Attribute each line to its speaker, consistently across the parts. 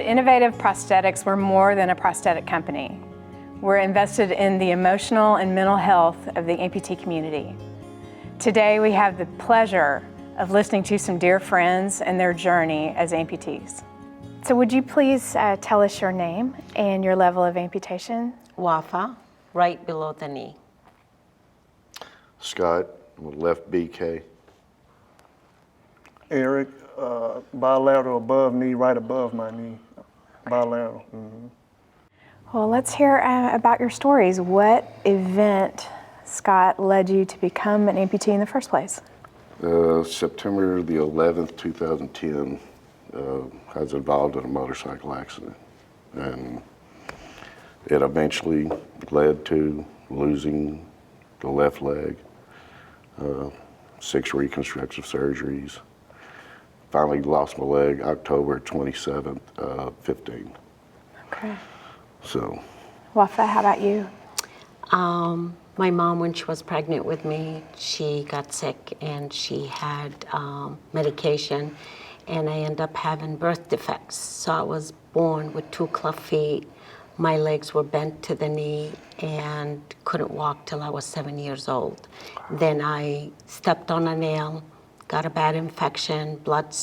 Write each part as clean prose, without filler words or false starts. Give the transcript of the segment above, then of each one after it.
Speaker 1: Innovative Prosthetics, we're more than a prosthetic company. We're invested in the emotional and mental health of the amputee community. Today we have the pleasure of listening to some dear friends and their journey as amputees. So would you please tell us your name and your level of amputation?
Speaker 2: Wafa, right below the knee.
Speaker 3: Scott, with left BK.
Speaker 4: Eric, bilateral above knee, right above my knee. Bilateral.
Speaker 1: Well, let's hear about your stories. What event, Scott, led you to become an amputee in the first place?
Speaker 3: September the 11th, 2010, I was involved in a motorcycle accident. And it eventually led to losing the left leg, 6 reconstructive surgeries. Finally lost my leg October 27th, 15.
Speaker 1: Okay.
Speaker 3: So.
Speaker 1: Wafa, how about you?
Speaker 2: My mom, when she was pregnant with me, she got sick and she had medication, and I ended up having birth defects. So I was born with 2 cleft feet. My legs were bent to the knee and couldn't walk till I was 7 years old. Then I stepped on a nail, got a bad infection, blood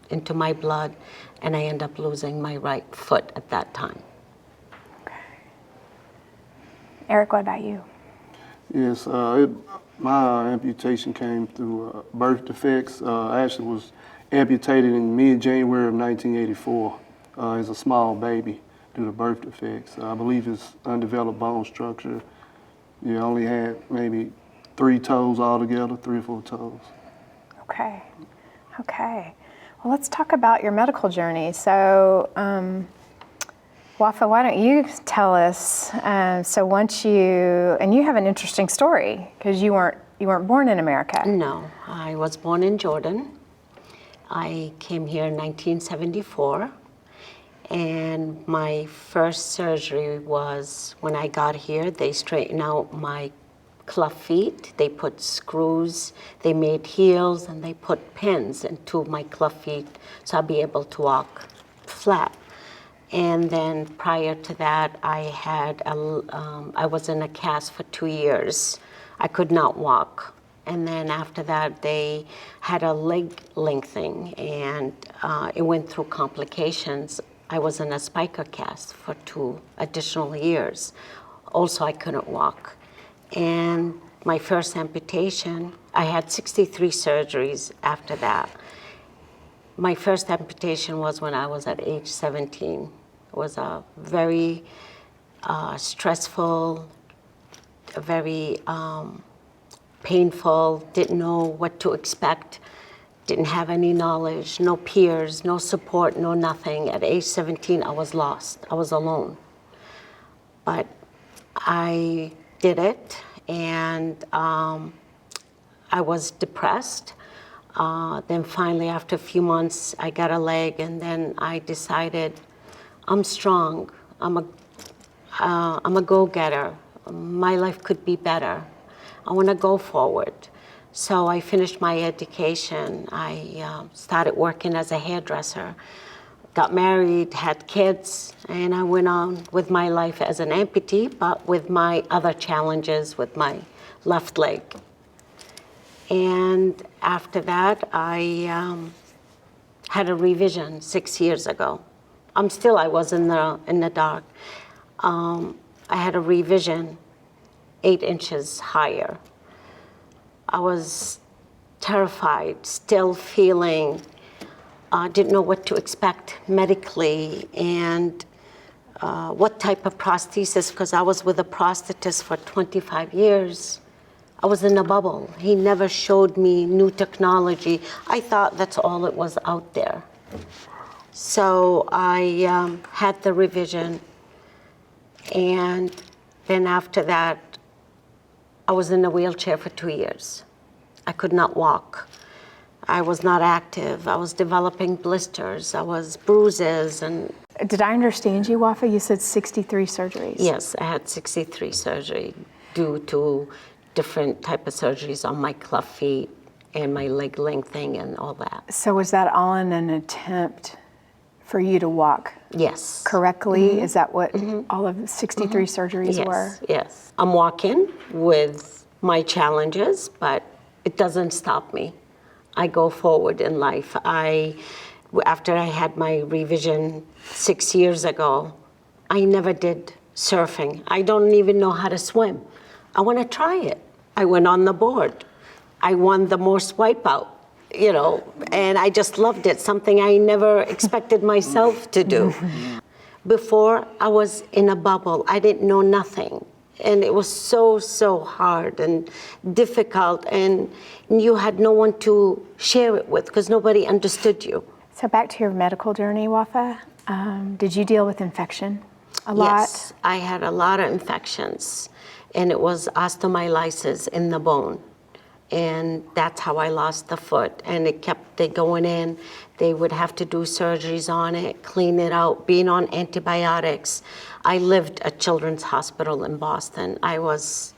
Speaker 2: into my blood, and I ended up losing my right foot at that time.
Speaker 1: Okay. Eric, what about you?
Speaker 4: Yes, my amputation came through birth defects. I actually was amputated in mid-January of 1984 as a small baby due to birth defects. I believe it's undeveloped bone structure. You only had maybe 3 toes altogether, 3 or 4 toes.
Speaker 1: Okay. Okay. Well, let's talk about your medical journey. So, Wafa, why don't you tell us, so once and you have an interesting story, because you weren't born in America.
Speaker 2: No, I was born in Jordan. I came here in 1974, and my first surgery was when I got here. They straightened out my cleft feet, they put screws, they made heels, and they put pins into my cleft feet so I'd be able to walk flat. And then prior to that, I was in a cast for 2 years. I could not walk. And then after that, they had a leg lengthening, and it went through complications. I was in a spica cast for 2 additional years. Also, I couldn't walk. And my first amputation, I had 63 surgeries after that. My first amputation was when I was at age 17. It was a very stressful, very painful, didn't know what to expect, didn't have any knowledge, no peers, no support, no nothing. At age 17, I was lost. I was alone. But I did it, and I was depressed. Then finally, after a few months, I got a leg, and then I decided I'm strong. I'm a go-getter. My life could be better. I want to go forward. So I finished my education. I started working as a hairdresser, got married, had kids, and I went on with my life as an amputee, but with my other challenges with my left leg. And after that, I had a revision 6 years ago. I was in the dark. I had a revision 8 inches higher. I was terrified, still feeling, didn't know what to expect medically, and what type of prosthesis, because I was with a prosthetist for 25 years. I was in a bubble. He never showed me new technology. I thought that's all it was out there. So I had the revision, and then after that, I was in a wheelchair for 2 years. I could not walk. I was not active. I was developing blisters. I was bruises. And
Speaker 1: Did I understand you, Wafa? You said 63 surgeries.
Speaker 2: yes, I had 63 surgery due to different type of surgeries on my cleft feet and my leg lengthening and all that.
Speaker 1: So was that all in an attempt for you to walk
Speaker 2: Yes.
Speaker 1: correctly. Is that what all of the 63 surgeries
Speaker 2: Yes,
Speaker 1: were?
Speaker 2: yes. I'm walking with my challenges, but it doesn't stop me. I go forward in life. After I had my revision 6 years ago, I never did surfing. I don't even know how to swim. I want to try it. I went on the board. I won the most wipeout, and I just loved it, something I never expected myself to do. Before, I was in a bubble. I didn't know nothing. And it was so hard and difficult, and you had no one to share it with because nobody understood you.
Speaker 1: So back to your medical journey, Wafa. Did you deal with infection a lot?
Speaker 2: Yes, I had a lot of infections, and it was osteomyelitis in the bone. And that's how I lost the foot. And it kept going in. They would have to do surgeries on it, clean it out, being on antibiotics. I lived at Children's Hospital in Boston. It was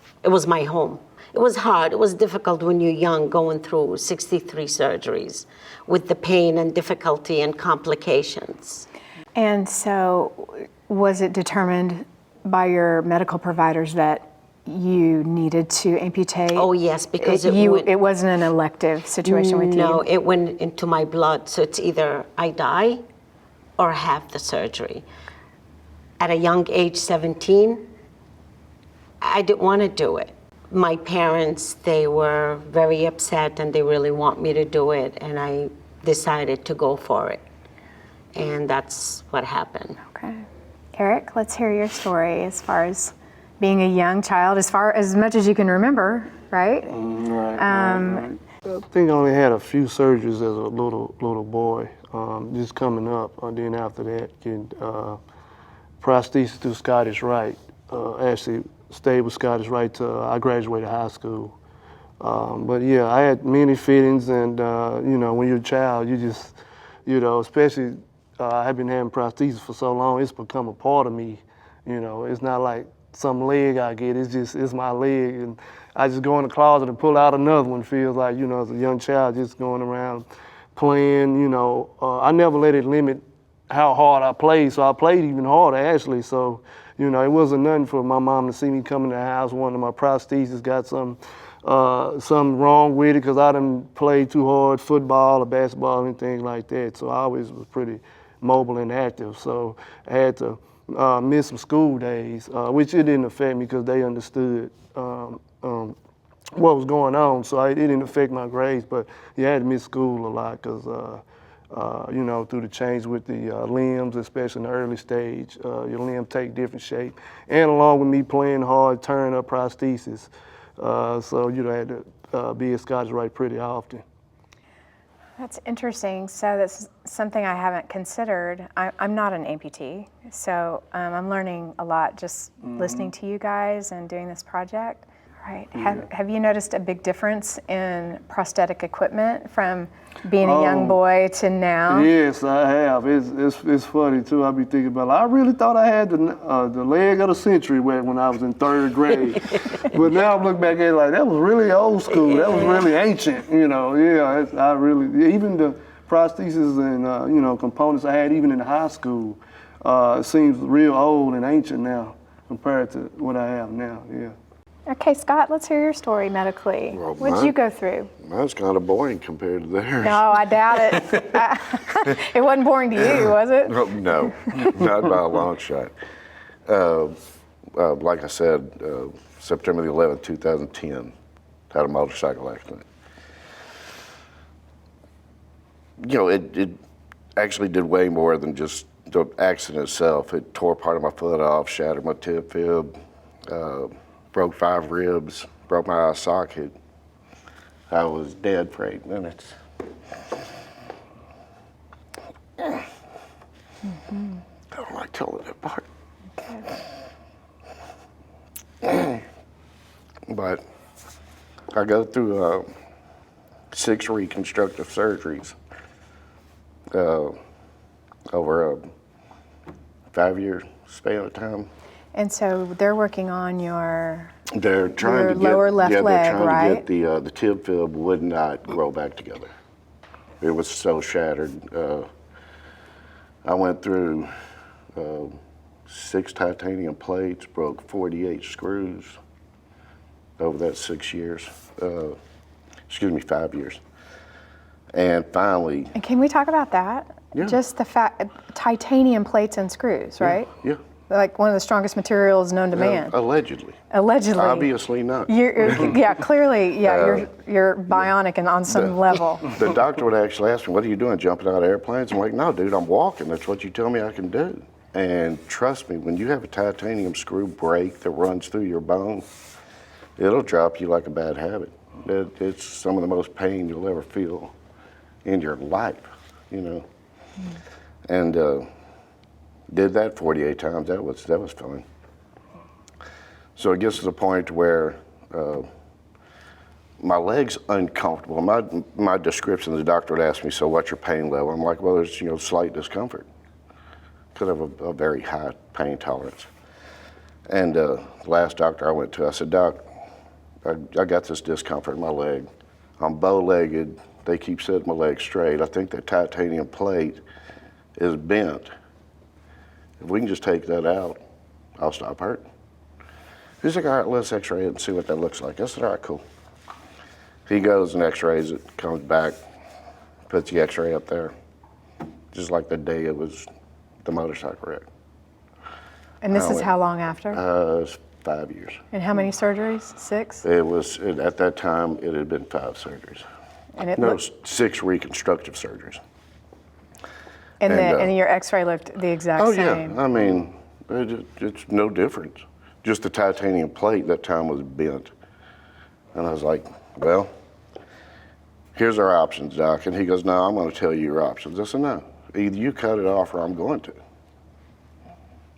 Speaker 2: my home. It was hard. It was difficult when you're young, going through 63 surgeries with the pain and difficulty and complications.
Speaker 1: And so was it determined by your medical providers that you needed to amputate?
Speaker 2: Oh, yes, because
Speaker 1: it wasn't an elective situation with you?
Speaker 2: No, it went into my blood. So it's either I die or have the surgery. At a young age, 17, I didn't want to do it. My parents, they were very upset and they really want me to do it, and I decided to go for it. And that's what happened.
Speaker 1: Okay. Eric, let's hear your story as far as being a young child, as much as you can remember, right?
Speaker 4: Right. I think I only had a few surgeries as a little boy, just coming up. Then after that, getting prosthesis through Scottish Rite. Actually stayed with Scottish Rite till I graduated high school. But yeah, I had many fittings, and when you're a child, you just, especially I've been having prosthesis for so long, it's become a part of me. It's not like some leg I get, it's my leg, and I just go in the closet and pull out another one. Feels like, as a young child, just going around playing, I never let it limit how hard I played, so I played even harder actually. So, it wasn't nothing for my mom to see me come in the house, one of my prostheses got something wrong with it because I didn't play too hard football or basketball or anything like that. So I always was pretty mobile and active. So I had to miss some school days, which it didn't affect me because they understood what was going on. So it didn't affect my grades, but you had to miss school a lot because, through the change with the limbs, especially in the early stage, your limb take different shape. And along with me playing hard, turning up prosthesis. So I had to be at Scottish Rite pretty often.
Speaker 1: That's interesting. So that's something I haven't considered. I'm not an amputee, so I'm learning a lot just listening to you guys and doing this project. Right. Have you noticed a big difference in prosthetic equipment from being a young boy to now?
Speaker 4: Yes, I have. It's funny too. I be thinking about I really thought I had the leg of the century when I was in third grade. But now I'm looking back at it like that was really old school. That was really ancient. Yeah. I really, even the prostheses and components I had even in high school seems real old and ancient now compared to what I have now. Yeah.
Speaker 1: Okay, Scott, let's hear your story medically. Well, what did you go through?
Speaker 3: Mine's kind of boring compared to theirs.
Speaker 1: No, I doubt it. It wasn't boring to you, was it?
Speaker 3: No, not by a long shot. Like I said, September the 11th, 2010, had a motorcycle accident. It actually did way more than just the accident itself. It tore part of my foot off, shattered my tib fib, broke 5 ribs, broke my eye socket. I was dead for 8 minutes. I don't like telling that part. But I go through 6 reconstructive surgeries over a 5-year span of time.
Speaker 1: And so they're working on your
Speaker 3: They're trying to get
Speaker 1: lower left leg,
Speaker 3: they're trying
Speaker 1: right?
Speaker 3: to get the tib fib would not grow back together. It was so shattered. I went through 6 titanium plates, broke 48 screws over that 6 years. 5 years. And finally.
Speaker 1: And can we talk about that?
Speaker 3: Yeah.
Speaker 1: Just the fact, titanium plates and screws, right?
Speaker 3: Yeah.
Speaker 1: Like one of the strongest materials known to man.
Speaker 3: Allegedly.
Speaker 1: Allegedly.
Speaker 3: Obviously not.
Speaker 1: Yeah, clearly, you're bionic and on some level.
Speaker 3: The doctor would actually ask me, "What are you doing, jumping out of airplanes?" I'm like, "No, dude, I'm walking. That's what you tell me I can do." And trust me, when you have a titanium screw break that runs through your bone, it'll drop you like a bad habit. It's some of the most pain you'll ever feel in your life, you know. And did that 48 times. That was fun. So it gets to the point where my leg's uncomfortable. My description, the doctor would ask me, "So what's your pain level?" I'm like, "Well, there's slight discomfort." Could have a very high pain tolerance. And the last doctor I went to, I said, "Doc, I got this discomfort in my leg. I'm bow-legged. They keep setting my leg straight. I think that titanium plate is bent. If we can just take that out, I'll stop hurting." He's like, "All right, let's x-ray it and see what that looks like." I said, "All right, cool." He goes and x-rays it, comes back, puts the x-ray up there, just like the day it was the motorcycle wreck.
Speaker 1: And this is how long after?
Speaker 3: It's 5 years.
Speaker 1: And how many surgeries? 6?
Speaker 3: At that time, it had been 5 surgeries.
Speaker 1: And it
Speaker 3: No,
Speaker 1: looked,
Speaker 3: 6 reconstructive surgeries.
Speaker 1: and your x-ray looked the exact
Speaker 3: Oh
Speaker 1: same.
Speaker 3: yeah, I mean, it's no difference. Just the titanium plate that time was bent. And I was like, "Well, here's our options, Doc." And he goes, "No, I'm going to tell you your options." I said, "No, either you cut it off or I'm going to."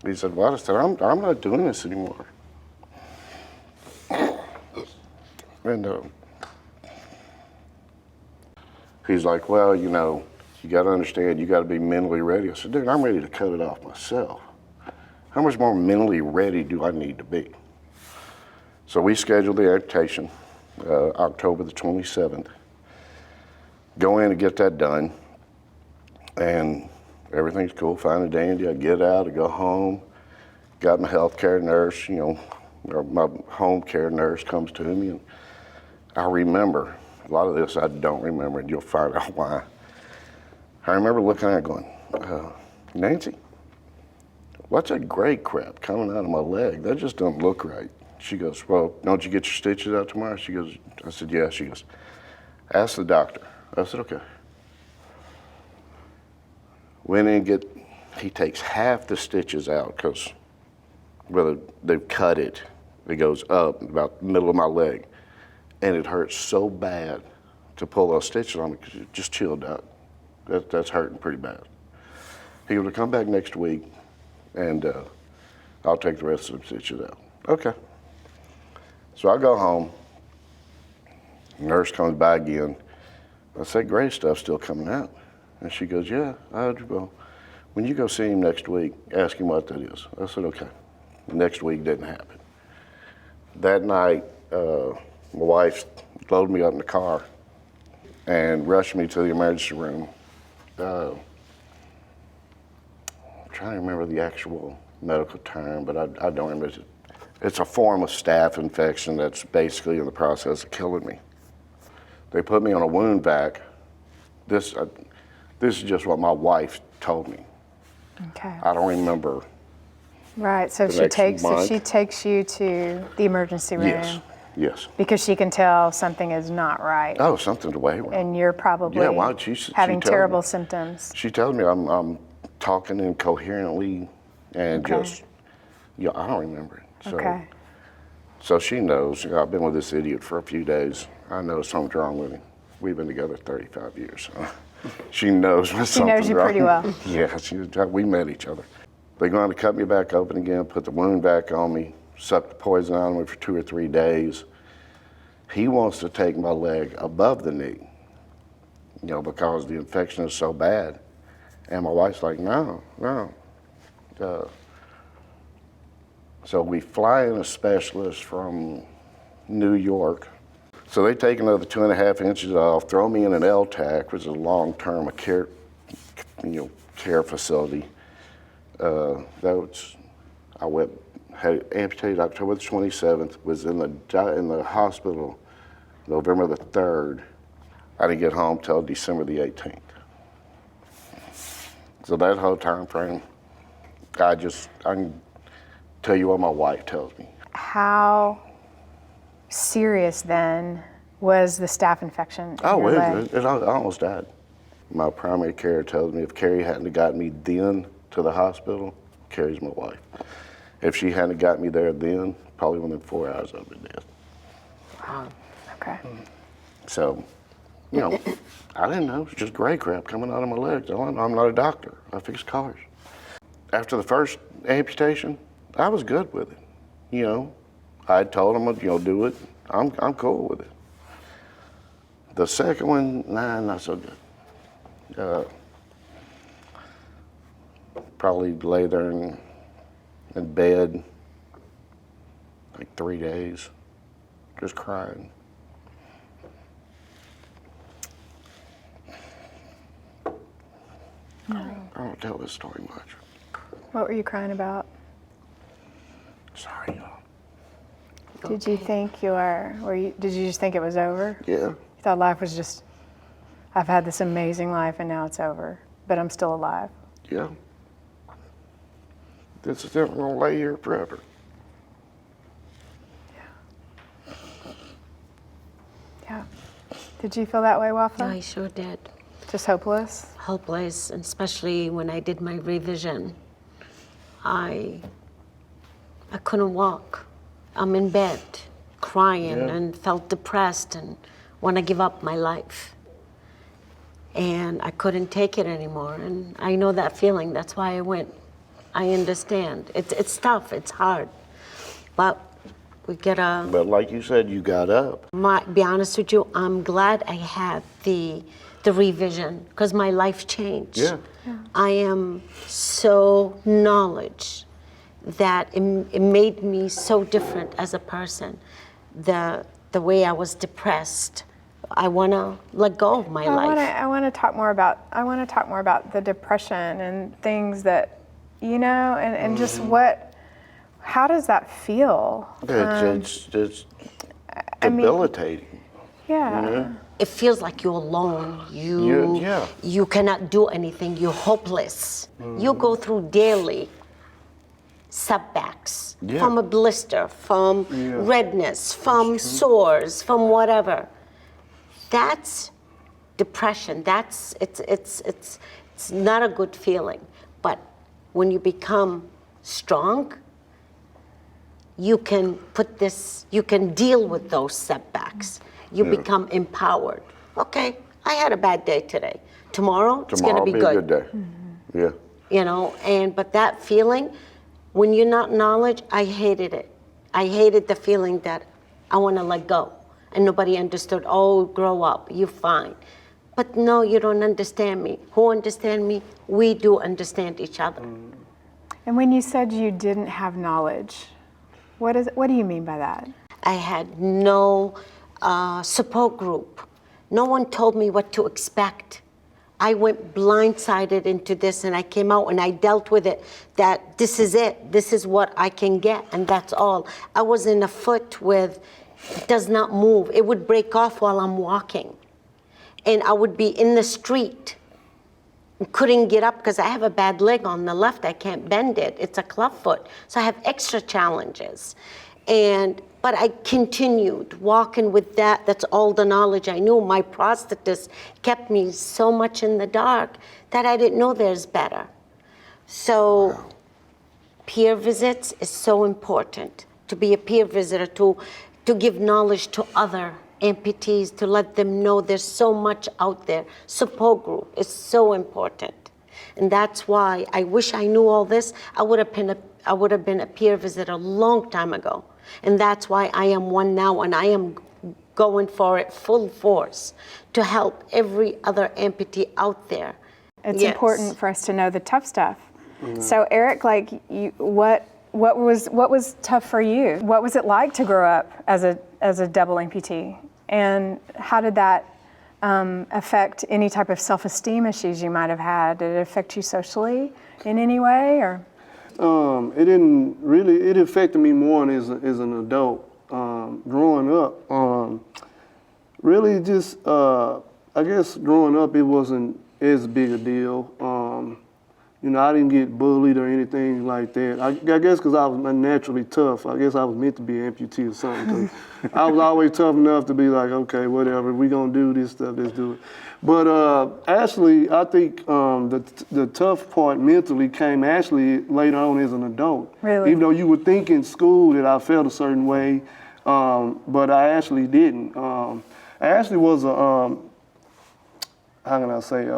Speaker 3: He said, "Well," I said, I'm not doing this anymore." And he's like, "Well, you got to understand, you got to be mentally ready." I said, "Dude, I'm ready to cut it off myself. How much more mentally ready do I need to be?" So we scheduled the amputation, October the 27th. Go in and get that done, and everything's cool, fine and dandy. I get out, I go home, got my healthcare nurse, or my home care nurse comes to me, and I remember, a lot of this I don't remember, and you'll find out why. I remember looking at it going, "Nancy, what's that gray crap coming out of my leg? That just doesn't look right." She goes, "Well, don't you get your stitches out tomorrow?" I said, "Yeah." She goes, "Ask the doctor." I said, "Okay." Went in he takes half the stitches out because whether they've cut it, it goes up about the middle of my leg. And it hurts so bad to pull those stitches on me because it just chilled out. That's hurting pretty bad. He goes, "Come back next week and I'll take the rest of the stitches out." Okay. So I go home. Nurse comes by again. I said, "Gray stuff's still coming out." And she goes, "Yeah, well, when you go see him next week, ask him what that is." I said, "Okay." Next week didn't happen. That night, my wife loaded me up in the car and rushed me to the emergency room. I'm trying to remember the actual medical term, but I don't remember it. It's a form of staph infection that's basically in the process of killing me. They put me on a wound vac. This is just what my wife told me.
Speaker 1: Okay.
Speaker 3: I don't remember.
Speaker 1: Right. So she takes you to the emergency room.
Speaker 3: Yes.
Speaker 1: Because she can tell something is not right.
Speaker 3: Oh, something's way wrong.
Speaker 1: And you're probably having terrible symptoms.
Speaker 3: She tells me I'm talking incoherently and just, I don't remember it. So, so she knows. I've been with this idiot for a few days. I know something's wrong with him. We've been together 35 years. So she knows when something's wrong.
Speaker 1: She knows you pretty well.
Speaker 3: Yeah, we met each other. They're going to cut me back open again, put the wound back on me, suck the poison out of me for 2 or 3 days. He wants to take my leg above the knee, because the infection is so bad. And my wife's like, no. So we fly in a specialist from New York. So they take another 2.5 inches off, throw me in an LTAC, which is a long-term care facility. I went, had amputated October the 27th, was in the hospital November the 3rd. I didn't get home till December the 18th. So that whole time frame, I can tell you what my wife tells me.
Speaker 1: How serious then was the staph infection in your leg?
Speaker 3: I almost died. My primary care tells me if Carrie hadn't gotten me then to the hospital, Carrie's my wife. If she hadn't got me there then, probably within 4 hours I'd been dead.
Speaker 1: Wow. Okay.
Speaker 3: So, you know, I didn't know. It's just gray crap coming out of my legs. I'm not a doctor. I fix cars. After the first amputation, I was good with it. You know, I told them, do it. I'm cool with it. The second one, not so good. Probably lay there in bed like 3 days, just crying. I don't tell this story much.
Speaker 1: What were you crying about?
Speaker 3: Sorry, y'all.
Speaker 1: Did you think did you just think it was over?
Speaker 3: Yeah,
Speaker 1: You thought life was just, I've had this amazing life and now it's over, but I'm still alive.
Speaker 3: yeah. This is never gonna lay here forever.
Speaker 1: Yeah. Did you feel that way, Wafa?
Speaker 2: I sure did.
Speaker 1: Just hopeless?
Speaker 2: Helpless, and especially when I did my revision. I couldn't walk. I'm in bed crying and felt depressed and want to give up my life. And I couldn't take it anymore. And I know that feeling. That's why I went. I understand. It's tough. It's hard. But we get a...
Speaker 3: But like you said, you got up.
Speaker 2: Be honest with you, I'm glad I had the revision because my life changed.
Speaker 3: Yeah.
Speaker 2: I am so knowledge that it made me so different as a person. The way I was depressed, I want to let go of my life.
Speaker 1: I want to talk more about the depression and things that, and just how does that feel?
Speaker 3: It's debilitating.
Speaker 1: Yeah.
Speaker 3: You know?
Speaker 2: It feels like you're alone.
Speaker 3: Yeah.
Speaker 2: You cannot do anything. You're hopeless. You go through daily setbacks from a blister, from redness, from sores, from whatever. That's depression. It's not a good feeling. But when you become strong, you can deal with those setbacks. You become empowered. Okay, I had a bad day today. Tomorrow it's going to be
Speaker 3: a good day.
Speaker 2: Yeah. But that feeling, when you're not knowledge, I hated it. I hated the feeling that I want to let go. And nobody understood, oh, grow up, you're fine. But no, you don't understand me. Who understand me? We do understand each other.
Speaker 1: And when you said you didn't have knowledge, what do you mean by that?
Speaker 2: I had no support group. No one told me what to expect. I went blindsided into this and I came out and I dealt with it, that this is it. This is what I can get and that's all. I was in a foot with, it does not move. It would break off while I'm walking. And I would be in the street. Couldn't get up because I have a bad leg on the left. I can't bend it. It's a club foot. So I have extra challenges. But I continued walking with that. That's all the knowledge I knew. My prosthetist kept me so much in the dark that I didn't know there's better. So peer visits is so important. To be a peer visitor, to give knowledge to other amputees, to let them know there's so much out there. Support group is so important. And that's why I wish I knew all this. I would have been a peer visitor a long time ago. And that's why I am one now, and I am going for it full force to help every other amputee out there.
Speaker 1: It's important for us to know the tough stuff. So Eric, what was tough for you? What was it like to grow up as a double amputee? And how did that affect any type of self-esteem issues you might have had? Did it affect you socially in any way, or?
Speaker 4: It didn't really. It affected me more as an adult. Growing up, really just I guess growing up it wasn't as big a deal. You know, I didn't get bullied or anything like that. I guess because I was naturally tough. I guess I was meant to be an amputee or something. 'Cause I was always tough enough to be like, okay, whatever, we gonna do this stuff, let's do it. But actually, I think the tough part mentally came actually later on as an adult.
Speaker 1: Really?
Speaker 4: Even though you would think in school that I felt a certain way, but I actually didn't. I actually was a, how can I say,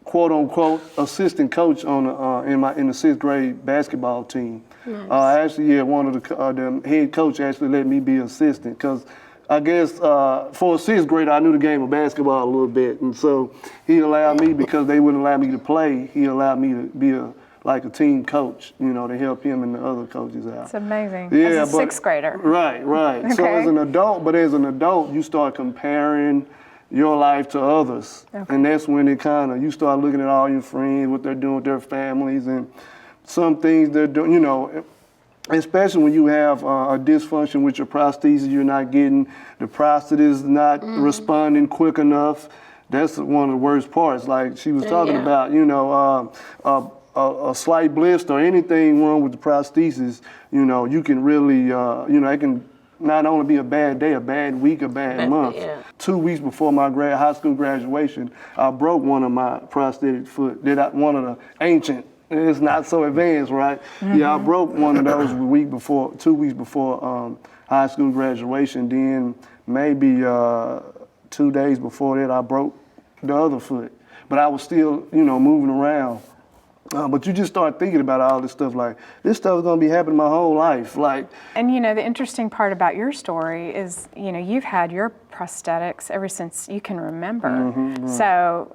Speaker 4: quote unquote assistant coach on in the 6th grade basketball team. Nice. Actually, one of the head coach actually let me be assistant because I guess for a 6th grader I knew the game of basketball a little bit, and so he allowed me, because they wouldn't allow me to play, he allowed me to be like a team coach, you know, to help him and the other coaches out.
Speaker 1: It's amazing.
Speaker 4: Yeah,
Speaker 1: as a 6th grader.
Speaker 4: Right.
Speaker 1: Okay.
Speaker 4: So as an adult, you start comparing your life to others. Okay. And that's when you start looking at all your friends, what they're doing with their families, and some things they're doing, you know, especially when you have a dysfunction with your prosthesis, you're not getting, the prosthesis is not responding quick enough. That's one of the worst parts. Like she was talking about, you know, a slight blister or anything wrong with the prosthesis, you know, you can really, you know, it can not only be a bad day, a bad week, a bad month. Yeah. 2 weeks before my high school graduation, I broke one of my prosthetic foot. One of the ancient, it's not so advanced, right? Mm-hmm. Yeah, I broke one of those 2 weeks before high school graduation. Then maybe 2 days before that, I broke the other foot. But I was still, you know, moving around. But you just start thinking about all this stuff, like, this stuff is gonna be happening my whole life.
Speaker 1: And you know, the interesting part about your story is, you know, you've had your prosthetics ever since you can remember. Mm-hmm. So,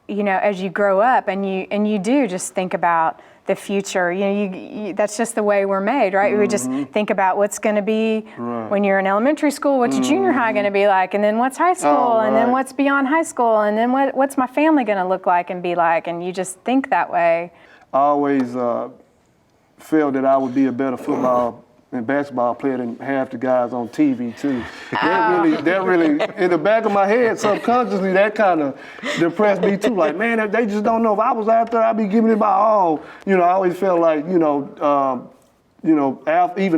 Speaker 1: you know, as you grow up and you do just think about the future, you know, you that's just the way we're made, right? We just think about what's going to be when you're in elementary school, what's your junior high going to be like, and then what's high school, and then what's beyond high school, and then what's my family going to look like and be like, and you just think that way.
Speaker 4: I always felt that I would be a better football and basketball player than half the guys on TV too. That really, in the back of my head, subconsciously, that kind of depressed me too. Like, man, they just don't know. If I was out there, I'd be giving it my all. You know, I always felt like, even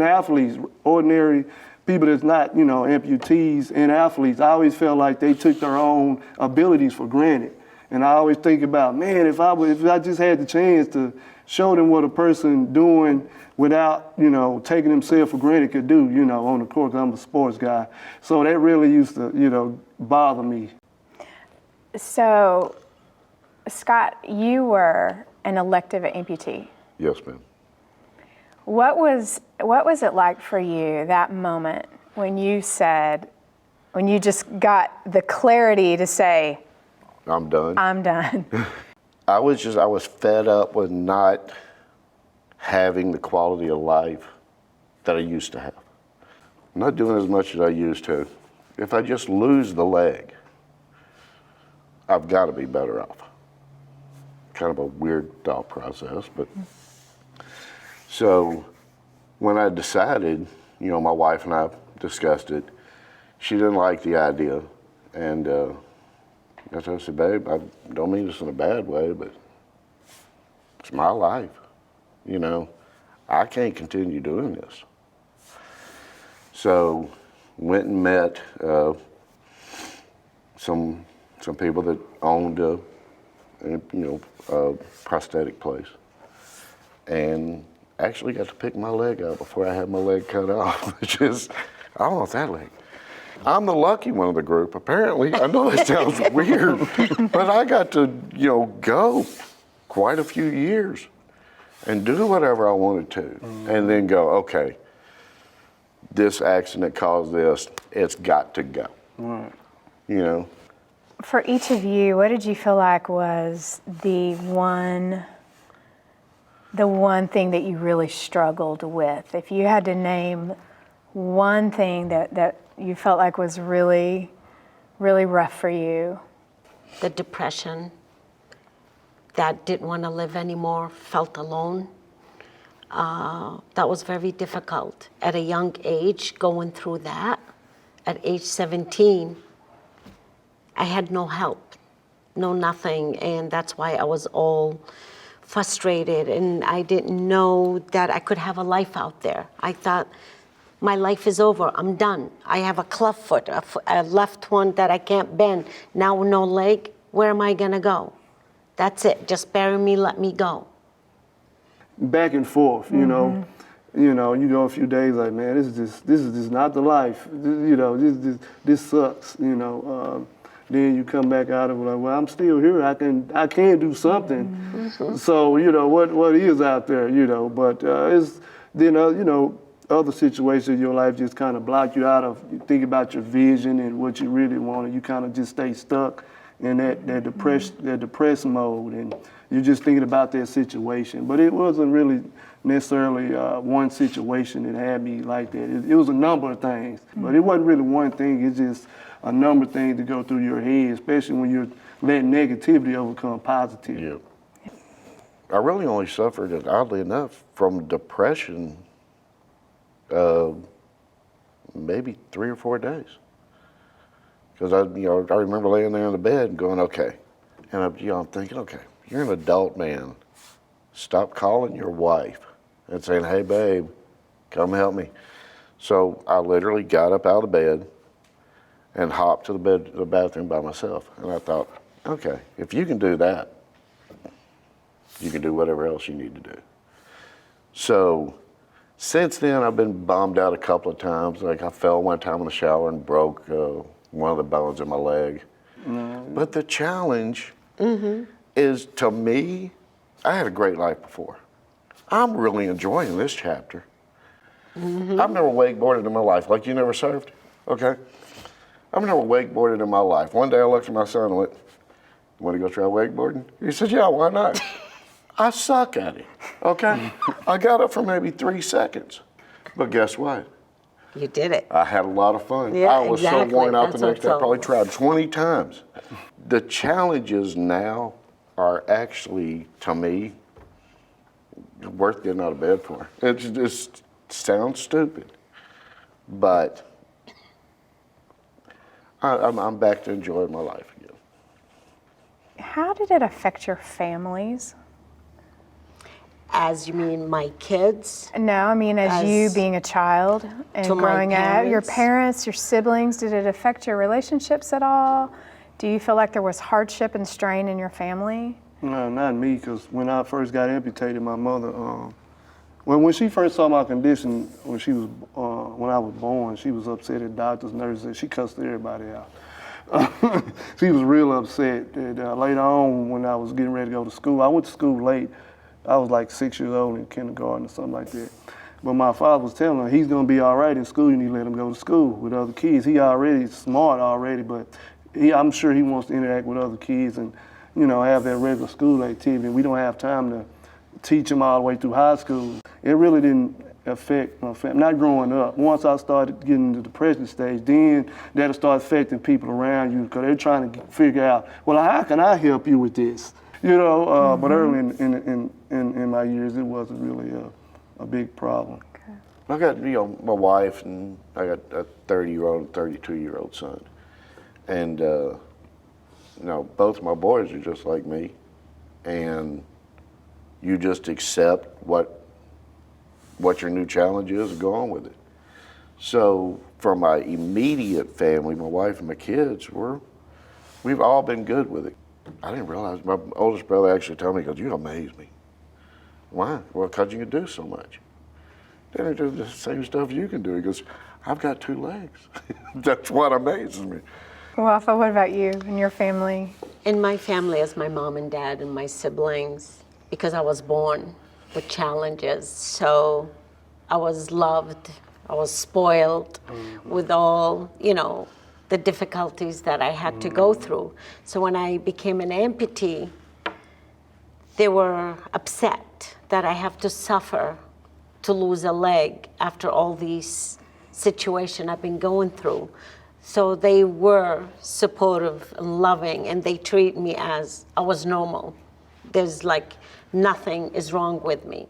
Speaker 4: athletes, ordinary people that's not, you know, amputees and athletes, I always felt like they took their own abilities for granted. And I always think about, man, if I just had the chance to show them what a person doing without, you know, taking himself for granted could do, you know, on the court, 'cause I'm a sports guy. So that really used to, you know, bother me.
Speaker 1: So, Scott, you were an elective amputee.
Speaker 3: Yes, ma'am.
Speaker 1: What was it like for you, that moment, when you just got the clarity to say,
Speaker 3: I'm done?
Speaker 1: I'm done.
Speaker 3: I was fed up with not having the quality of life that I used to have. I'm not doing as much as I used to. If I just lose the leg, I've got to be better off. Kind of a weird thought process, but so when I decided, you know, my wife and I discussed it, she didn't like the idea, and I said, babe, I don't mean this in a bad way, but it's my life. You know, I can't continue doing this. So went and met some people that owned a prosthetic place, and actually got to pick my leg out before I had my leg cut off, which is, I don't want that leg. I'm the lucky one of the group, apparently. I know that sounds weird, but I got to, you know, go quite a few years and do whatever I wanted to, and then go, okay, this accident caused this, it's got to go. Right. You know?
Speaker 1: For each of you, what did you feel like was the one thing that you really struggled with? If you had to name one thing that you felt like was really really rough for you?
Speaker 2: The depression, that didn't want to live anymore, felt alone. That was very difficult. At a young age, going through that, at age 17, I had no help, no nothing, and that's why I was all frustrated, and I didn't know that I could have a life out there. I thought, my life is over, I'm done. I have a cleft foot, a left one that I can't bend, now no leg, where am I gonna go? That's it, just bury me, let me go.
Speaker 4: Back and forth, you know, you go a few days like, man, this is just not the life, this sucks, then you come back out of it like, well, I'm still here, I can do something. So, what is out there, but it's, other situations in your life just kind of block you out of, you think about your vision and what you really want, and you kind of just stay stuck in that depressed mode, and you're just thinking about that situation. But it wasn't really necessarily one situation that had me like that. It was a number of things, but it wasn't really one thing. It's just a number of things that go through your head, especially when you're letting negativity overcome positive.
Speaker 3: Yeah. I really only suffered, oddly enough, from depression maybe 3 or 4 days. Because I remember laying there in the bed and going, okay. And I'm thinking, okay, you're an adult man. Stop calling your wife and saying, hey, babe, come help me. So I literally got up out of bed and hopped to the bathroom by myself. And I thought, okay, if you can do that, you can do whatever else you need to do. So since then, I've been bummed out a couple of times. Like I fell one time in the shower and broke one of the bones in my leg. But the challenge is, to me, I had a great life before. I'm really enjoying this chapter. I've never wakeboarded in my life. Like, you never surfed? Okay. I've never wakeboarded in my life. One day I looked at my son and went, you want to go try wakeboarding? He said, yeah, why not? I suck at it, okay? I got up for maybe 3 seconds, but guess what?
Speaker 2: You did it.
Speaker 3: I had a lot of fun.
Speaker 2: Yeah,
Speaker 3: I was
Speaker 2: exactly.
Speaker 3: so worn out
Speaker 2: That's
Speaker 3: the next day. I
Speaker 2: what
Speaker 3: probably
Speaker 2: it's
Speaker 3: tried 20 times. The challenges now are actually, to me, worth getting out of bed for. It just sounds stupid, but I'm back to enjoying my life again.
Speaker 1: How did it affect your families?
Speaker 2: As you mean my kids?
Speaker 1: No, I mean as you being a child and
Speaker 2: To my
Speaker 1: growing up, your
Speaker 2: parents?
Speaker 1: parents, your siblings, did it affect your relationships at all? Do you feel like there was hardship and strain in your family?
Speaker 4: No, not me, because when I first got amputated, my mother, when she first saw my condition, when I was born, she was upset at doctors, nurses. She cussed everybody out. She was real upset. And, later on, when I was getting ready to go to school, I went to school late. I was like 6 years old in kindergarten or something like that. But my father was telling her he's gonna be all right in school. You need to let him go to school with other kids. He already smart already, but I'm sure he wants to interact with other kids and, have that regular school activity. We don't have time to teach him all the way through high school. It really didn't affect my family, not growing up. Once I started getting into the depression stage, then that'll start affecting people around you, because they're trying to figure out, well, how can I help you with this? But early in my years, it wasn't really a big problem.
Speaker 1: Okay.
Speaker 3: I got, my wife, and I got a 30-year-old, 32-year-old son. And, both of my boys are just like me. And you just accept what your new challenge is and go on with it. So for my immediate family, my wife and my kids, we've all been good with it. I didn't realize, my oldest brother actually told me, he goes, you amaze me. Why? Well, because you can do so much. Then I do the same stuff you can do. He goes, I've got 2 legs. That's what amazes me.
Speaker 1: Wafa, what about you and your family?
Speaker 2: In my family, as my mom and dad and my siblings, because I was born with challenges, so I was loved, I was spoiled with all, the difficulties that I had to go through. So when I became an amputee, they were upset that I have to suffer to lose a leg after all these situations I've been going through. So they were supportive and loving, and they treat me as I was normal. There's like nothing is wrong with me.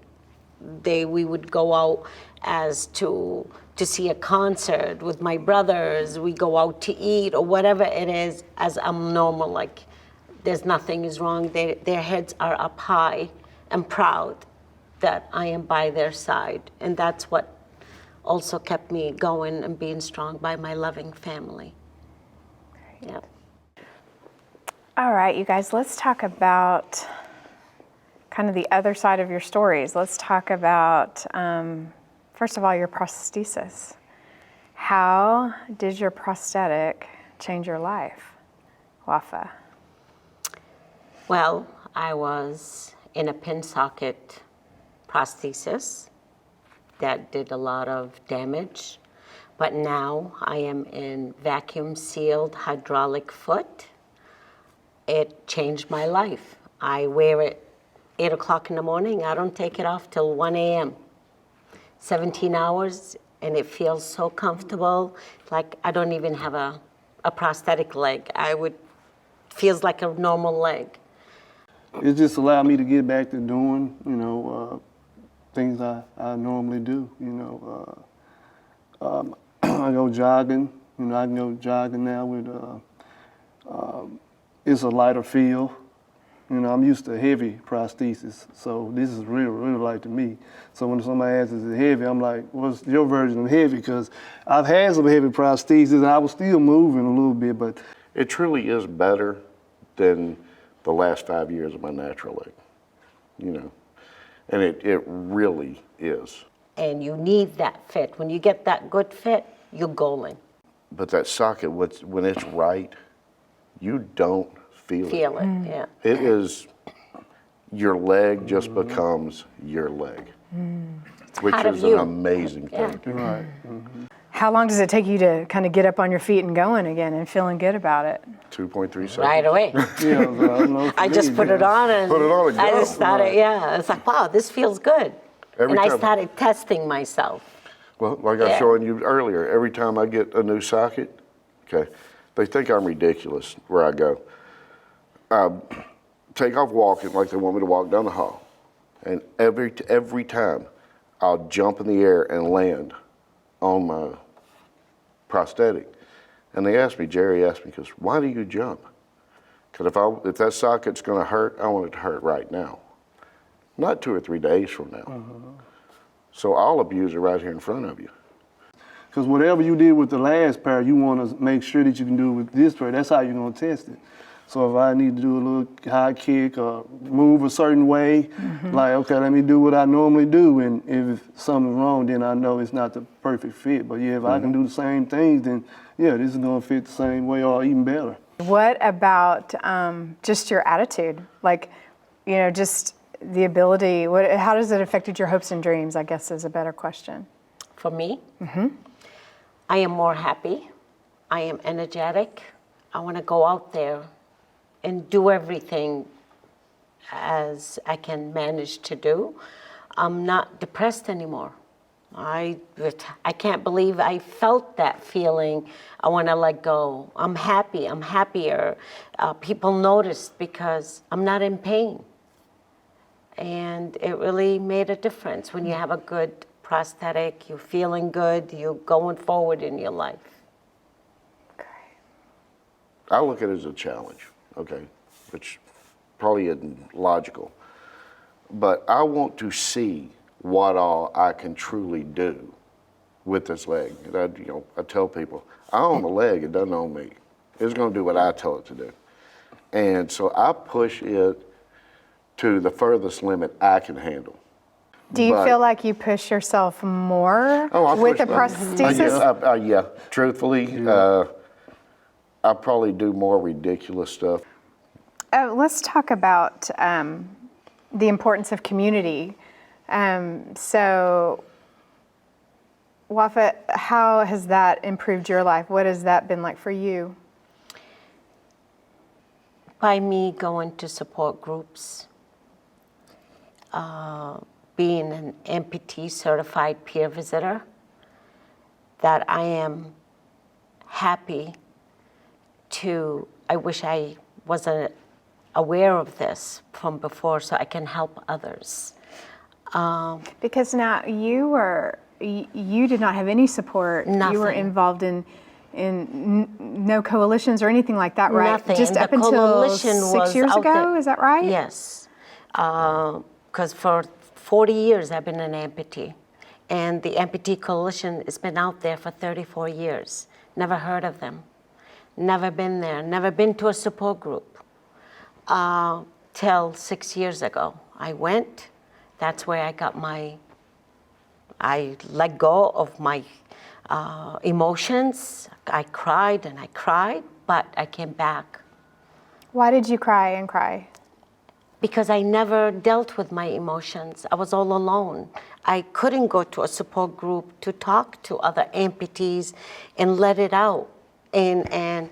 Speaker 2: We would go out as to see a concert with my brothers. We go out to eat or whatever it is, as I'm normal. Like there's nothing is wrong. Their heads are up high and proud that I am by their side, and that's what also kept me going and being strong by my loving family. Yeah.
Speaker 1: All right, you guys, let's talk about kind of the other side of your stories. Let's talk about, first of all, your prosthesis. How did your prosthetic change your life, Wafa?
Speaker 2: Well, I was in a pin socket prosthesis that did a lot of damage, but now I am in vacuum sealed hydraulic foot. It changed my life. I wear it 8 o'clock in the morning. I don't take it off till 1 a.m. 17 hours, and it feels so comfortable. Like I don't even have a prosthetic leg. Feels like a normal leg.
Speaker 4: It just allowed me to get back to doing, things I normally do. I go jogging. I can go jogging now with. It's a lighter feel. I'm used to heavy prosthesis, so this is really light to me. So when somebody asks, is it heavy? I'm like, what's your version of heavy? Because I've had some heavy prosthesis, and I was still moving a little bit, but.
Speaker 3: It truly is better than the last 5 years of my natural leg, and it really is.
Speaker 2: And you need that fit. When you get that good fit, you're golden.
Speaker 3: But that socket, when it's right, you don't feel it.
Speaker 2: Yeah.
Speaker 3: It is, your leg just becomes your leg, which
Speaker 2: Part of
Speaker 3: is
Speaker 2: you.
Speaker 3: an amazing thing.
Speaker 4: Right.
Speaker 1: How long does it take you to kind of get up on your feet and going again and feeling good about it?
Speaker 3: 2.3 seconds.
Speaker 2: Right away.
Speaker 4: Yeah, I don't know for
Speaker 2: I
Speaker 4: me,
Speaker 2: just put it on and
Speaker 3: Put it on and
Speaker 2: I
Speaker 3: go.
Speaker 2: just started, yeah. It's like, wow, this feels good.
Speaker 3: Every
Speaker 2: and I
Speaker 3: time.
Speaker 2: started testing myself.
Speaker 3: Well, like I was
Speaker 2: Yeah.
Speaker 3: showing you earlier, every time I get a new socket, okay, they think I'm ridiculous where I go. I take off walking like they want me to walk down the hall. And every time I'll jump in the air and land on my prosthetic. And Jerry asked me, why do you jump? Because if that socket's gonna hurt, I want it to hurt right now. Not 2 or 3 days from now. So I'll abuse it right here in front of you.
Speaker 4: Because whatever you did with the last pair, you want to make sure that you can do it with this pair. That's how you're going to test it. So if I need to do a little high kick or move a certain way, like, okay, let me do what I normally do. And if something's wrong, then I know it's not the perfect fit. But yeah, if I can do the same things, then yeah, this is going to fit the same way or even better.
Speaker 1: What about just your attitude? Like, just the ability, how does it affected your hopes and dreams, I guess is a better question.
Speaker 2: For me, I am more happy. I am energetic. I want to go out there and do everything as I can manage to do. I'm not depressed anymore. I can't believe I felt that feeling. I want to let go. I'm happy. I'm happier. People notice because I'm not in pain. And it really made a difference when you have a good prosthetic, you're feeling good, you're going forward in your life.
Speaker 3: I look at it as a challenge, okay, which probably isn't logical. But I want to see what all I can truly do with this leg. And I tell people, I own the leg, it doesn't own me. It's going to do what I tell it to do. And so I push it to the furthest limit I can handle.
Speaker 1: Do you feel like you push yourself more with the prosthesis?
Speaker 3: Yeah, truthfully, I probably do more ridiculous stuff.
Speaker 1: Let's talk about the importance of community. So, Wafa, how has that improved your life? What has that been like for you?
Speaker 2: By me going to support groups, being an amputee certified peer visitor, that I am happy I wish I was aware of this from before so I can help others.
Speaker 1: Because now you did not have any support. You were
Speaker 2: Nothing.
Speaker 1: involved in no coalitions or anything like that, right?
Speaker 2: Nothing.
Speaker 1: Just
Speaker 2: And
Speaker 1: up
Speaker 2: the
Speaker 1: until
Speaker 2: coalition
Speaker 1: 6
Speaker 2: was
Speaker 1: years
Speaker 2: out
Speaker 1: ago,
Speaker 2: there.
Speaker 1: is that right?
Speaker 2: Yes, because for 40 years I've been an amputee, and the Amputee Coalition has been out there for 34 years. Never heard of them, never been there, never been to a support group. Till 6 years ago, I went. That's where I let go of my emotions. I cried and I cried, but I came back.
Speaker 1: Why did you cry and cry?
Speaker 2: Because I never dealt with my emotions. I was all alone. I couldn't go to a support group to talk to other amputees and let it out and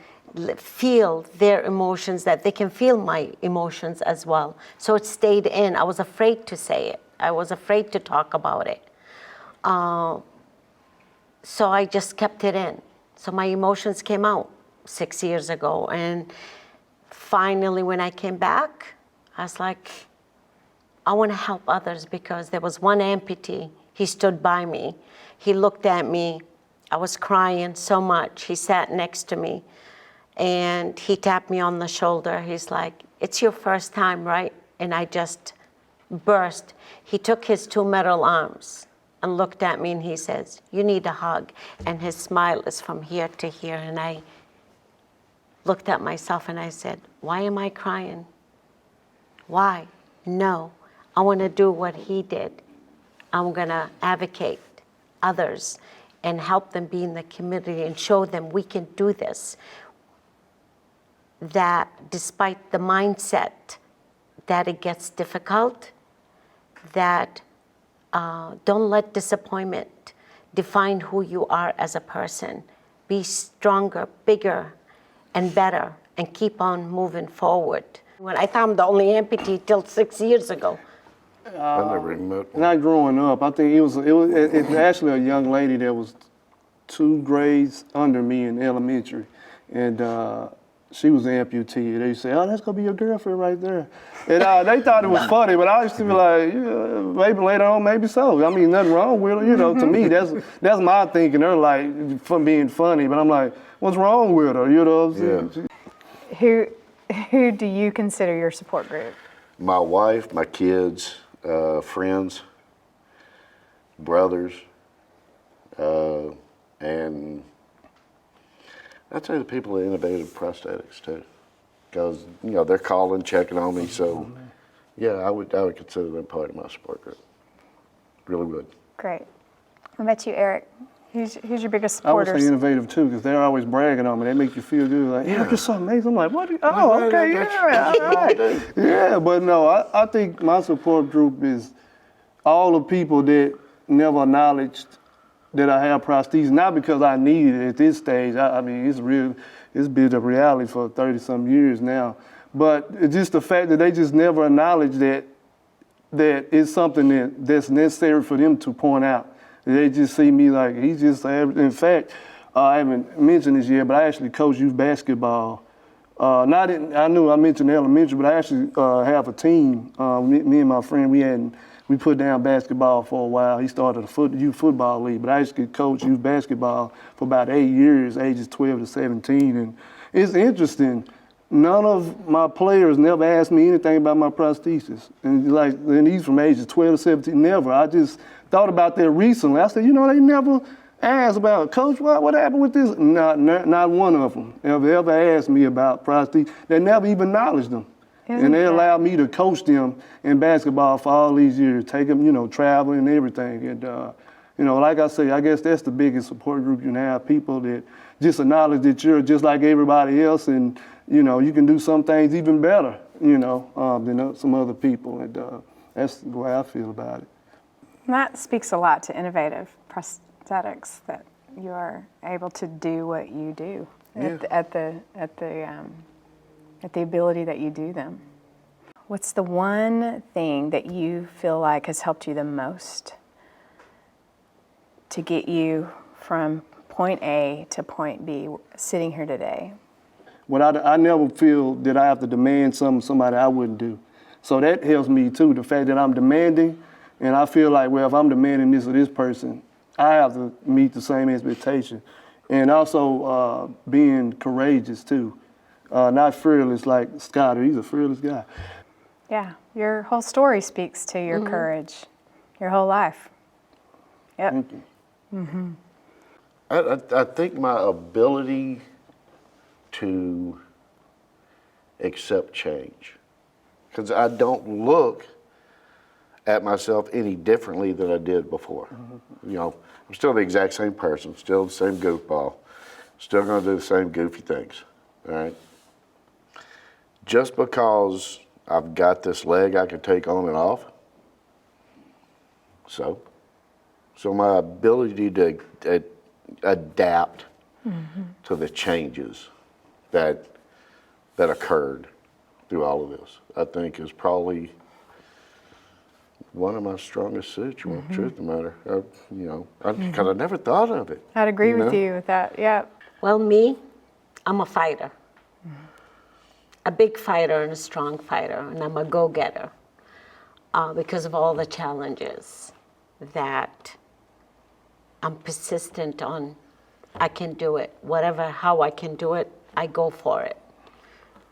Speaker 2: feel their emotions, that they can feel my emotions as well. So it stayed in. I was afraid to say it. I was afraid to talk about it. So I just kept it in. So my emotions came out 6 years ago. And finally, when I came back, I was like, I want to help others, because there was one amputee. He stood by me. He looked at me. I was crying so much. He sat next to me and he tapped me on the shoulder. He's like, it's your first time, right? And I just burst. He took his two metal arms and looked at me and he says, you need a hug. And his smile is from here to here. And I looked at myself and I said, why am I crying? Why? No, I want to do what he did. I'm going to advocate others and help them be in the community and show them we can do this. That despite the mindset that it gets difficult, that don't let disappointment define who you are as a person. Be stronger, bigger, and better, and keep on moving forward. When I thought I'm the only amputee till 6 years ago.
Speaker 3: I never even met one.
Speaker 4: Not growing up. I think it's actually a young lady that was 2 grades under me in elementary, and she was an amputee. They say, "Oh, that's gonna be your girlfriend right there," and they thought it was funny. But I used to be like, yeah, maybe later on, maybe so. I mean, nothing wrong with her. You know, to me, that's my thinking. They're like from being funny, but I'm like, what's wrong with her? You know what I'm saying?
Speaker 1: Who do you consider your support group?
Speaker 3: My wife, my kids, friends, brothers, and I'd say the people at Innovative Prosthetics too, because they're calling, checking on me. So yeah, I would consider them part of my support group. Really would.
Speaker 1: Great. What about you, Eric? Who's your biggest
Speaker 4: I would
Speaker 1: supporters?
Speaker 4: say Innovative too, because they're always bragging on me. They make you feel good. Like, yeah, you're so amazing. I'm like, what? Oh, okay, yeah, all right. Yeah, but no, I think my support group is all the people that never acknowledged that I have prosthesis, not because I need it at this stage. I mean, it's been a reality for 30-some years now. But it's just the fact that they just never acknowledged that it's something that's necessary for them to point out. They just see me like, he's just, in fact, I haven't mentioned this yet, but I actually coach youth basketball. I knew I mentioned elementary, but I actually have a team. Me and my friend, we put down basketball for a while. He started a youth football league, but I actually coached youth basketball for about 8 years, ages 12 to 17. And it's interesting. None of my players never asked me anything about my prosthesis. And he's from ages 12 to 17, never. I just thought about that recently. I said, they never asked about, Coach, what happened with this? Not one of them ever asked me about prosthesis. They never even acknowledged them. And they allowed me to coach them in basketball for all these years, take them, traveling and everything. And, like I say, I guess that's the biggest support group you can have, people that just acknowledge that you're just like everybody else, and, you can do some things even better, than some other people. And that's the way I feel about it.
Speaker 1: That speaks a lot to Innovative Prosthetics, that you are able to do what you do at the ability that you do them. What's the one thing that you feel like has helped you the most to get you from point A to point B sitting here today?
Speaker 4: But I never feel that I have to demand something somebody I wouldn't do. So that helps me too, the fact that I'm demanding, and I feel like, well, if I'm demanding this of this person, I have to meet the same expectation. And also being courageous too. Not fearless like Scott, he's a fearless guy.
Speaker 1: Yeah, your whole story speaks to your courage, your whole life. Yep.
Speaker 4: Thank you.
Speaker 3: I think my ability to accept change, because I don't look at myself any differently than I did before. You know, I'm still the exact same person, still the same goofball, still gonna do the same goofy things, all right? Just because I've got this leg I can take on and off, so my ability to adapt to the changes that occurred through all of this, I think is probably one of my strongest suits, you want truth of the matter. Because I never thought of it.
Speaker 1: I'd agree with you with that, yep.
Speaker 2: Well, me, I'm a fighter. A big fighter and a strong fighter, and I'm a go-getter because of all the challenges that I'm persistent on. I can do it. How I can do it, I go for it.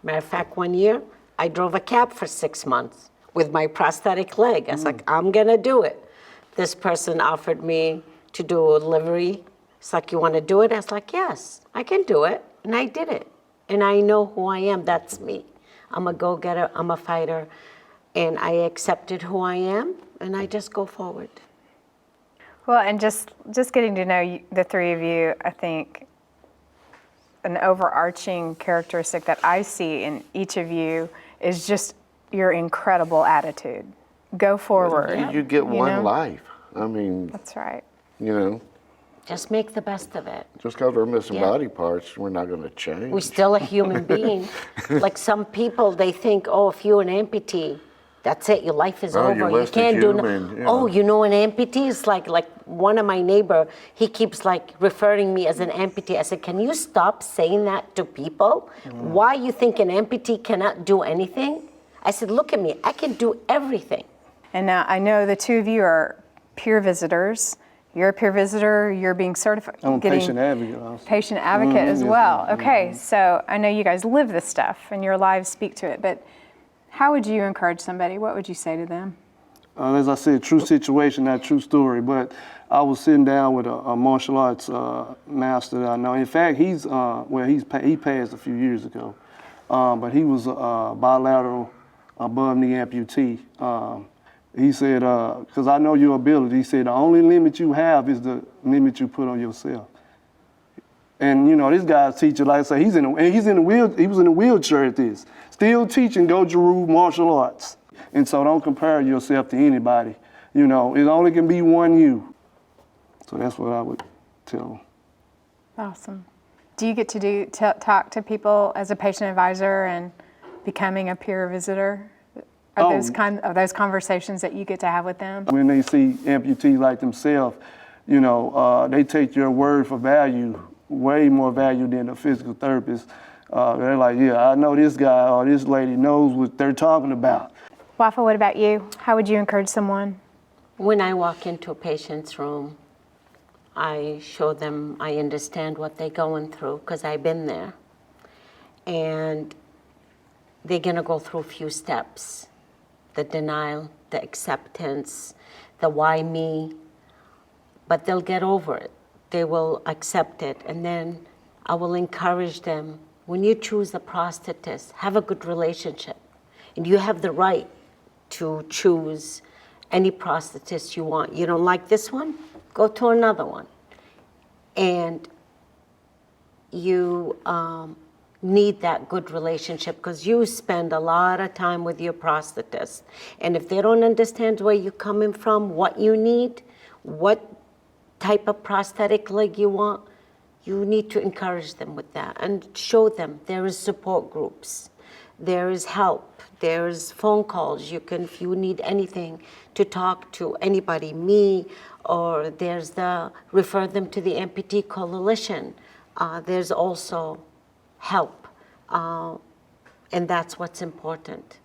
Speaker 2: Matter of fact, one year, I drove a cab for 6 months with my prosthetic leg. I was like, I'm gonna do it. This person offered me to do a delivery. It's like, you wanna do it? I was like, yes, I can do it. And I did it. And I know who I am, that's me. I'm a go-getter, I'm a fighter, and I accepted who I am, and I just go forward.
Speaker 1: Well, and just getting to know you, the three of you, I think an overarching characteristic that I see in each of you is just your incredible attitude. Go forward.
Speaker 3: You get one
Speaker 1: know?
Speaker 3: life. I mean,
Speaker 1: That's right.
Speaker 3: you know,
Speaker 2: Just make the best of it.
Speaker 3: just because we're missing
Speaker 2: Yeah.
Speaker 3: body parts, we're not going to change.
Speaker 2: We're still a human being. Like some people, they think, oh, if you're an amputee, that's it, your life is
Speaker 3: Oh,
Speaker 2: over.
Speaker 3: you're
Speaker 2: You
Speaker 3: less than
Speaker 2: can't do
Speaker 3: human, yeah.
Speaker 2: Oh, you know an amputee is like one of my neighbor, he keeps like referring me as an amputee. I said, can you stop saying that to people? Why you think an amputee cannot do anything? I said, look at me, I can do everything.
Speaker 1: And now I know the two of you are peer visitors. You're a peer visitor, you're being certified.
Speaker 4: I'm a patient advocate also.
Speaker 1: Patient advocate as
Speaker 4: yes,
Speaker 1: well.
Speaker 4: ma'am.
Speaker 1: Okay, so I know you guys live this stuff and your lives speak to it, but how would you encourage somebody? What would you say to them?
Speaker 4: As I said, true situation, not true story. But I was sitting down with a martial arts master that I know. In fact, he passed a few years ago, but he was a bilateral above knee amputee. He said, because I know your ability, he said the only limit you have is the limit you put on yourself. And you know, this guy's teacher, like I say, he was in a wheelchair at this, still teaching Goju-Ryu martial arts. And so don't compare yourself to anybody. You know, it only can be one you. So that's what I would tell them.
Speaker 1: Awesome. Do you get to talk to people as a patient advisor and becoming a peer visitor? Are those conversations that you get to have with them?
Speaker 4: When they see amputees like themselves, you know, they take your word for value, way more value than a physical therapist. They're like, yeah, I know this guy or this lady knows what they're talking about.
Speaker 1: Wafa, what about you? How would you encourage someone?
Speaker 2: When I walk into a patient's room, I show them I understand what they're going through because I've been there. And they're gonna go through a few steps. The denial, the acceptance, the why me, but they'll get over it. They will accept it, and then I will encourage them, when you choose a prosthetist, have a good relationship. And you have the right to choose any prosthetist you want. You don't like this one? Go to another one. And you need that good relationship because you spend a lot of time with your prosthetist. And if they don't understand where you're coming from, what you need, what type of prosthetic leg you want, you need to encourage them with that and show them there is support groups. There is help. There's phone calls. You can, if you need anything, to talk to anybody, me, or there's refer them to the Amputee Coalition. There's also help. And that's what's important,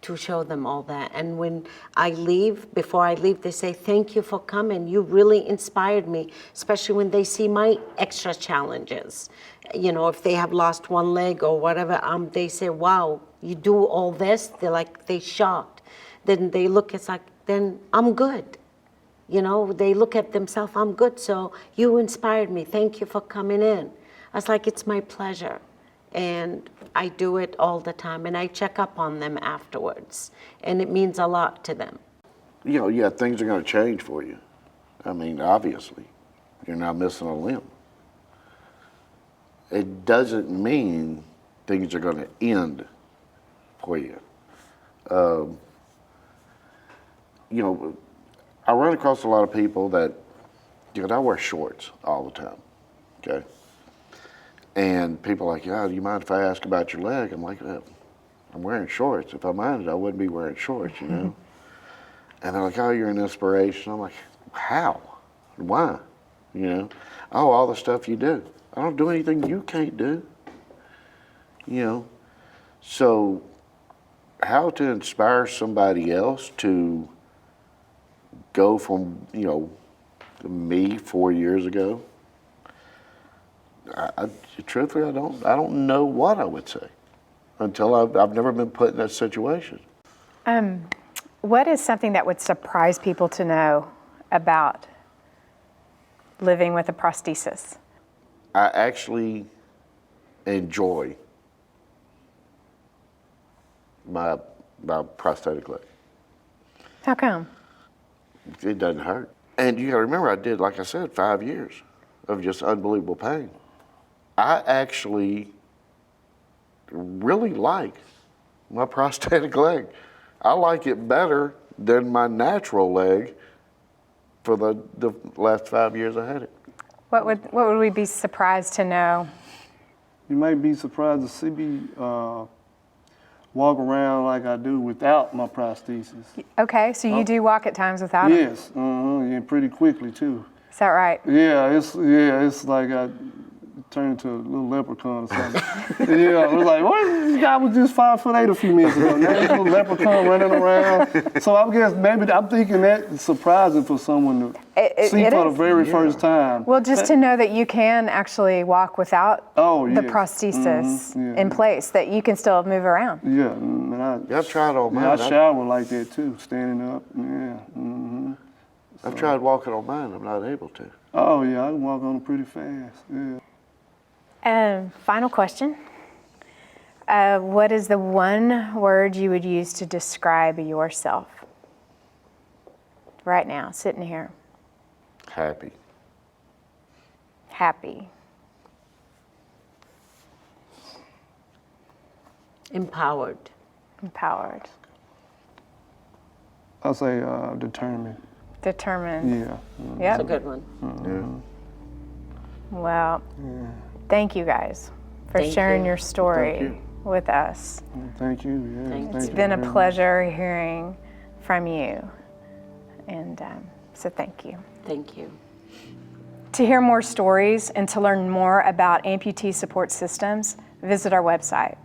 Speaker 2: to show them all that. And when I leave, before I leave, they say, thank you for coming. You really inspired me, especially when they see my extra challenges. You know, if they have lost one leg or whatever, they say, wow, you do all this? They shocked. Then they look, it's like, then I'm good. You know, they look at themselves, I'm good, so you inspired me. Thank you for coming in. I was like, it's my pleasure. And I do it all the time, and I check up on them afterwards, and it means a lot to them.
Speaker 3: You know, yeah, things are going to change for you. I mean, obviously, you're now missing a limb. It doesn't mean things are going to end for you. You know, I run across a lot of people that, you know, I wear shorts all the time, okay? And people are like, yeah, do you mind if I ask about your leg? I'm like, I'm wearing shorts. If I minded, I wouldn't be wearing shorts, you know? And they're like, oh, you're an inspiration. I'm like, how? Why? You know? Oh, all the stuff you do. I don't do anything you can't do. You know? So how to inspire somebody else to go from, you know, me 4 years ago, truthfully, I don't know what I would say until I've never been put in that situation.
Speaker 1: What is something that would surprise people to know about living with a prosthesis?
Speaker 3: I actually enjoy my prosthetic leg.
Speaker 1: How come?
Speaker 3: It doesn't hurt. And you gotta remember, I did, like I said, 5 years of just unbelievable pain. I actually really like my prosthetic leg. I like it better than my natural leg for the last 5 years I had it.
Speaker 1: What would we be surprised to know?
Speaker 4: You might be surprised to see me walk around like I do without my prosthesis.
Speaker 1: Okay, so you do walk at times without it?
Speaker 4: Yes, and pretty quickly too.
Speaker 1: Is that right?
Speaker 4: Yeah, it's like I turned into a little leprechaun or something. Yeah, I was like, what? This guy was just 5'8" a few minutes ago. Now he's a little leprechaun running around. So I guess maybe I'm thinking that's surprising for someone to see for the very first time.
Speaker 1: Well, just to know that you can actually walk without the prosthesis in place, that you can still move around.
Speaker 4: Yeah, and
Speaker 3: I've tried all mine.
Speaker 4: Yeah, I shower like that too, standing up. Yeah.
Speaker 3: I've tried walking on mine. I'm not able to.
Speaker 4: Oh yeah, I can walk on it pretty fast. Yeah.
Speaker 1: Final question. What is the one word you would use to describe yourself right now, sitting here?
Speaker 3: Happy.
Speaker 1: Happy.
Speaker 2: Empowered.
Speaker 1: Empowered.
Speaker 4: I'll say determined.
Speaker 1: Determined.
Speaker 4: Yeah.
Speaker 1: Yep.
Speaker 2: That's a good one.
Speaker 3: Yeah.
Speaker 1: Well, thank you guys for
Speaker 2: Thank
Speaker 1: sharing
Speaker 2: you.
Speaker 1: your story
Speaker 3: Thank you.
Speaker 1: with us.
Speaker 4: Thank you. Yeah.
Speaker 2: Thank you.
Speaker 1: It's
Speaker 4: you
Speaker 1: been a
Speaker 4: very much.
Speaker 1: pleasure hearing from you. And so thank you.
Speaker 2: Thank you.
Speaker 1: To hear more stories and to learn more about amputee support systems, visit our website.